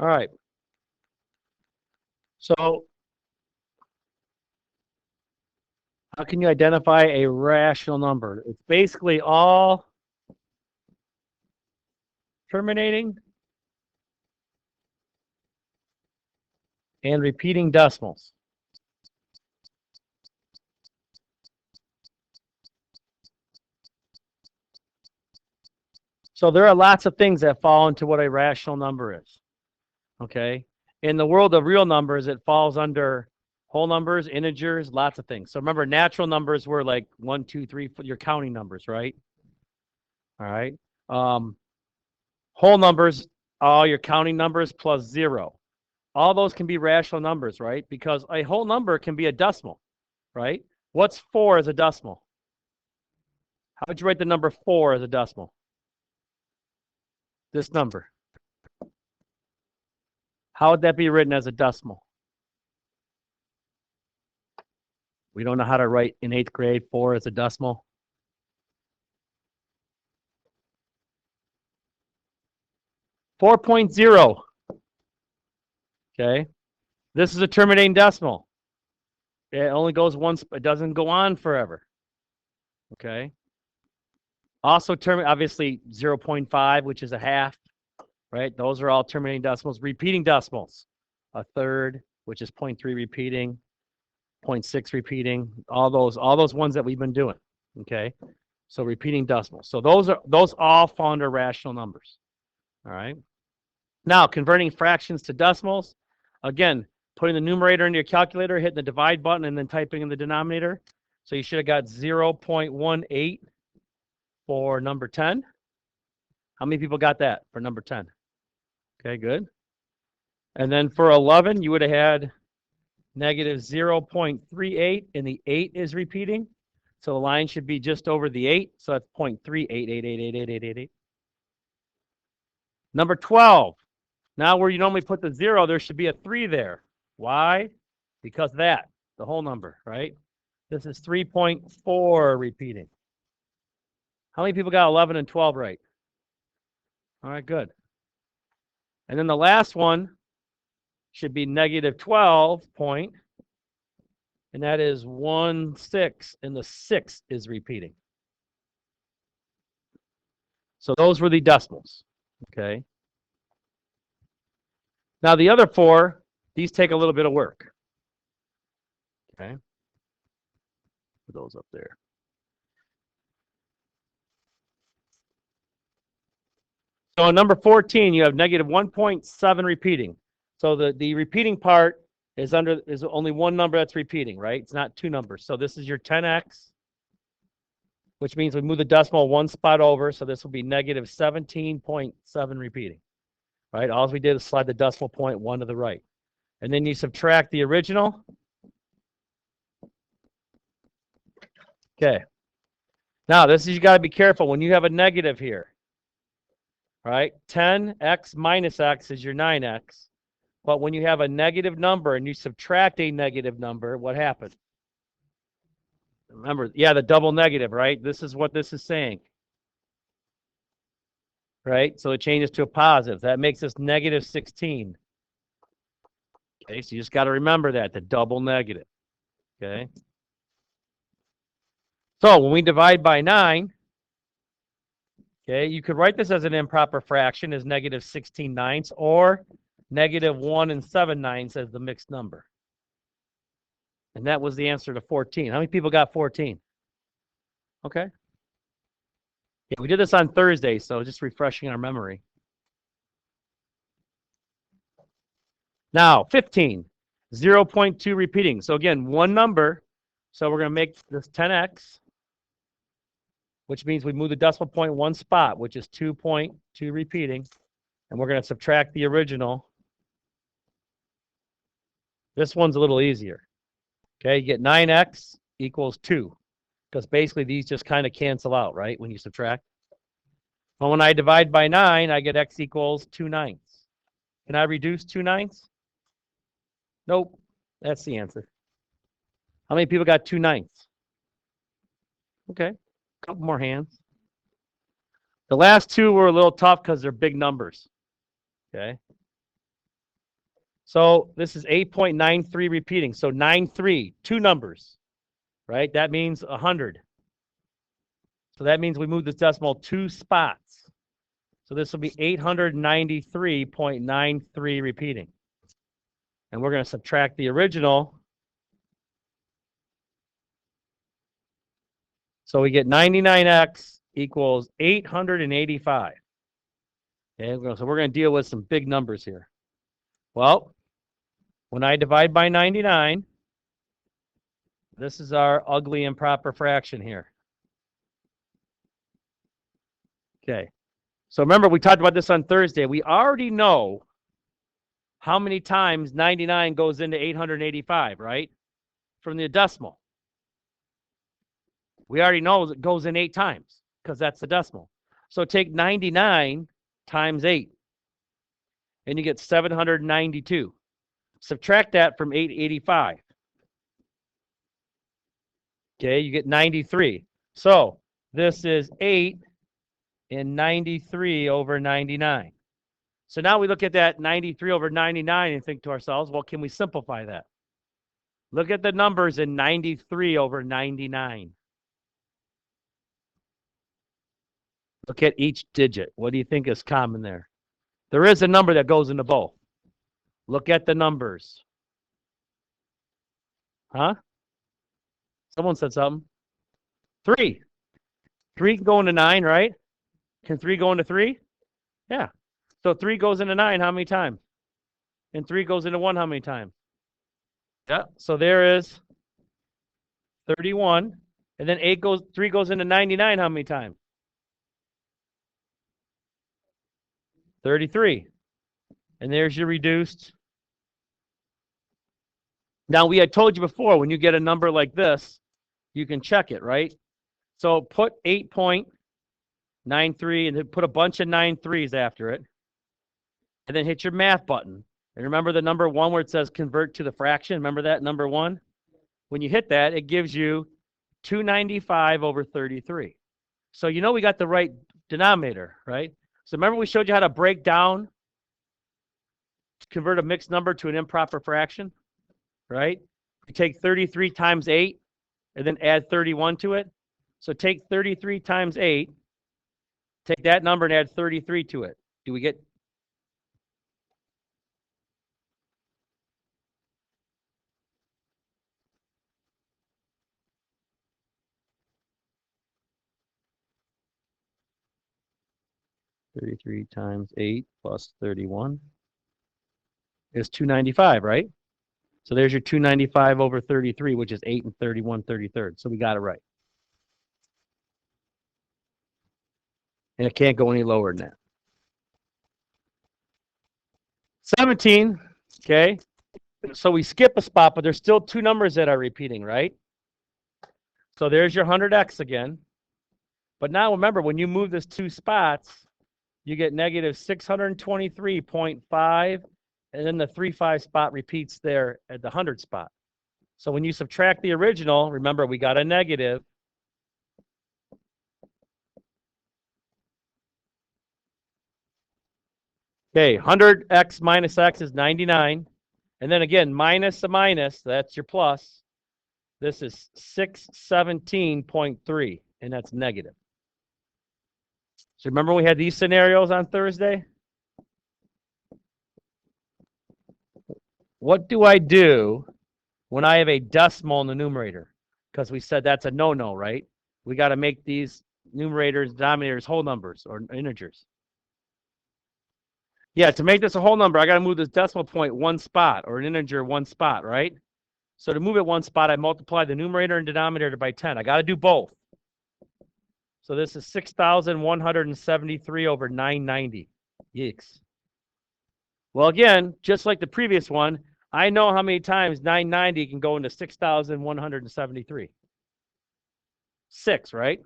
All right. So how can you identify a rational number? It's basically all terminating and repeating decimals. So there are lots of things that fall into what a rational number is. Okay. In the world of real numbers, it falls under whole numbers, integers, lots of things. So remember, natural numbers were like 1, 2, 3, you're counting numbers, right? All right. Whole numbers, all your counting numbers plus 0. All those can be rational numbers, right? Because a whole number can be a decimal, right? What's 4 as a decimal? How would you write the number 4 as a decimal? This number. How would that be written as a decimal? We don't know how to write in 8th grade 4 as a decimal. $4.0. Okay. This is a terminating decimal. It only goes once, it doesn't go on forever. Okay. Also, obviously 0.5, which is a half, right? Those are all terminating decimals. Repeating decimals, a third, which is 0.3 repeating, 0.6 repeating, all those ones that we've been doing. Okay. So repeating decimals. So those all fall under rational numbers. All right. Now converting fractions to decimals. Again, putting the numerator into your calculator, hitting the divide button, and then typing in the denominator. So you should have got 0.18 for number 10. How many people got that for number 10? Okay, good. And then for 11, you would have had negative 0.38, and the 8 is repeating. So the line should be just over the 8. So that's 0.388888888. Number 12. Now where you normally put the 0, there should be a 3 there. Why? Because the whole number, right? This is 3.4 repeating. How many people got 11 and 12 right? All right, good. And then the last one should be negative 12 point, and that is 1/6, and the 6 is repeating. So those were the decimals, okay? Now the other 4, these take a little bit of work, okay? Put those up there. So number 14, you have negative 1.7 repeating. So the repeating part is only one number that's repeating, right? It's not two numbers. So this is your 10x, which means we move the decimal one spot over. So this will be negative 17.7 repeating, right? All we did is slide the decimal point 1 to the right. And then you subtract the original. Okay. Now this is, you got to be careful when you have a negative here. Right? 10x minus x is your 9x. But when you have a negative number and you subtract a negative number, what happens? Remember, yeah, the double negative, right? This is what this is saying. Right? So it changes to a positive. That makes us negative 16. Okay, so you just got to remember that, the double negative. Okay? So when we divide by 9, okay, you could write this as an improper fraction as negative 16/9 or negative 1 7/9 as the mixed number. And that was the answer to 14. How many people got 14? Okay. Yeah, we did this on Thursday, so just refreshing our memory. Now, 15, 0.2 repeating. So again, one number. So we're going to make this 10x, which means we move the decimal point one spot, which is 2.2 repeating. And we're going to subtract the original. This one's a little easier. Okay, you get 9x equals 2. Because basically these just kind of cancel out, right, when you subtract. But when I divide by 9, I get x equals 2/9. Can I reduce 2/9? Nope. That's the answer. How many people got 2/9? Okay, a couple more hands. The last two were a little tough because they're big numbers. Okay. So this is 8.93 repeating. So 93, two numbers, right? That means 100. So that means we move this decimal 2 spots. So this will be 893.93 repeating. And we're going to subtract the original. So we get 99x equals 885. Okay, so we're going to deal with some big numbers here. Well, when I divide by 99, this is our ugly improper fraction here. Okay, so remember we talked about this on Thursday. We already know how many times 99 goes into 885, right? From the decimal. We already know it goes in 8 times because that's the decimal. So take 99 times 8, and you get 792. Subtract that from 885. Okay, you get 93. So this is 8 and 93 over 99. So now we look at that 93 over 99 and think to ourselves, well, can we simplify that? Look at the numbers in 93 over 99. Look at each digit. What do you think is common there? There is a number that goes into both. Look at the numbers. Huh? Someone said something. 3. 3 can go into 9, right? Can 3 go into 3? Yeah. So 3 goes into 9 how many times? And 3 goes into 1 how many times? Yeah. So there is 31. And then 3 goes into 99 how many times? 33. And there's your reduced. Now, we had told you before, when you get a number like this, you can check it, right? So put 8.93 and then put a bunch of 9.3s after it. And then hit your math button. And remember the number 1 where it says convert to the fraction? Remember that number 1? When you hit that, it gives you 295 over 33. So you know we got the right denominator, right? So remember we showed you how to break down, convert a mixed number to an improper fraction, right? You take 33 times 8 and then add 31 to it. So take 33 times 8, take that number and add 33 to it. Do we get? $33 times 8 plus 31 is 295, right? So there's your 295 over 33, which is 8 and 31 33rd. So we got it right. And it can't go any lower than that. 17, okay? So we skip a spot, but there's still 2 numbers that are repeating, right? So there's your 100x again. But now remember, when you move this 2 spots, you get negative 623.5, and then the 35 spot repeats there at the 100 spot. So when you subtract the original, remember we got a negative. Okay, 100x minus x is 99. And then again, minus a minus, that's your plus. This is 617.3, and that's negative. So remember we had these scenarios on Thursday? What do I do when I have a decimal in the numerator? Because we said that's a no-no, right? We got to make these numerators, denominators, whole numbers or integers. Yeah, to make this a whole number, I got to move this decimal point 1 spot or an integer 1 spot, right? So to move it 1 spot, I multiply the numerator and denominator by 10. I got to do both. So this is 6,173 over 990. Yeeks. Well, again, just like the previous one, I know how many times 990 can go into 6,173. 6, right?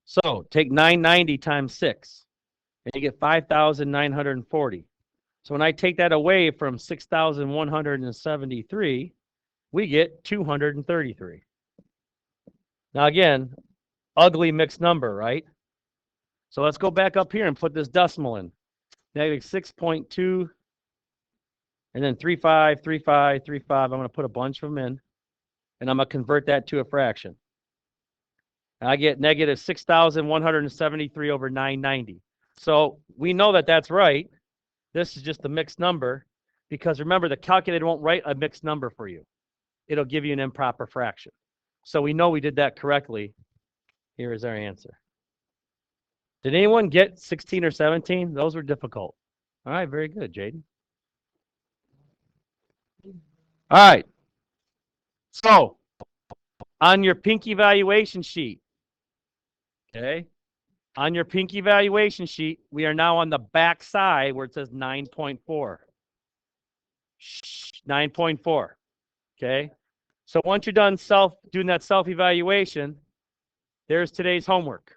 So take 990 times 6, and you get 5,940. So when I take that away from 6,173, we get 233. Now again, ugly mixed number, right? So let's go back up here and put this decimal in. Negative 6.2, and then 35, 35, 35. I'm going to put a bunch of them in, and I'm going to convert that to a fraction. And I get negative 6,173 over 990. So we know that that's right. This is just a mixed number, because remember, the calculator won't write a mixed number for you. It'll give you an improper fraction. So we know we did that correctly. Here is our answer. Did anyone get 16 or 17? Those were difficult. All right, very good, Jaden. All right. So on your pink evaluation sheet, okay, on your pink evaluation sheet, we are now on the back side where it says 9.4. 9.4. Okay. So once you're done doing that self-evaluation, there's today's homework.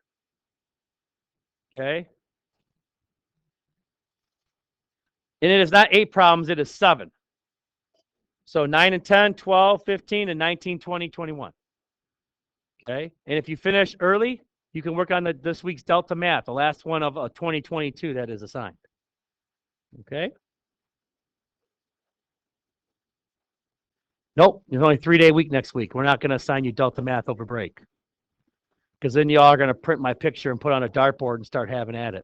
Okay. And it is not 8 problems, it is 7. So 9 and 10, 12, 15, and 19, 20, 21. Okay. And if you finish early, you can work on this week's Delta Math, the last one of 2022 that is assigned. Okay. Nope, there's only a 3-day week next week. We're not going to assign you Delta Math over break, because then y'all are going to print my picture and put on a dartboard and start having at it.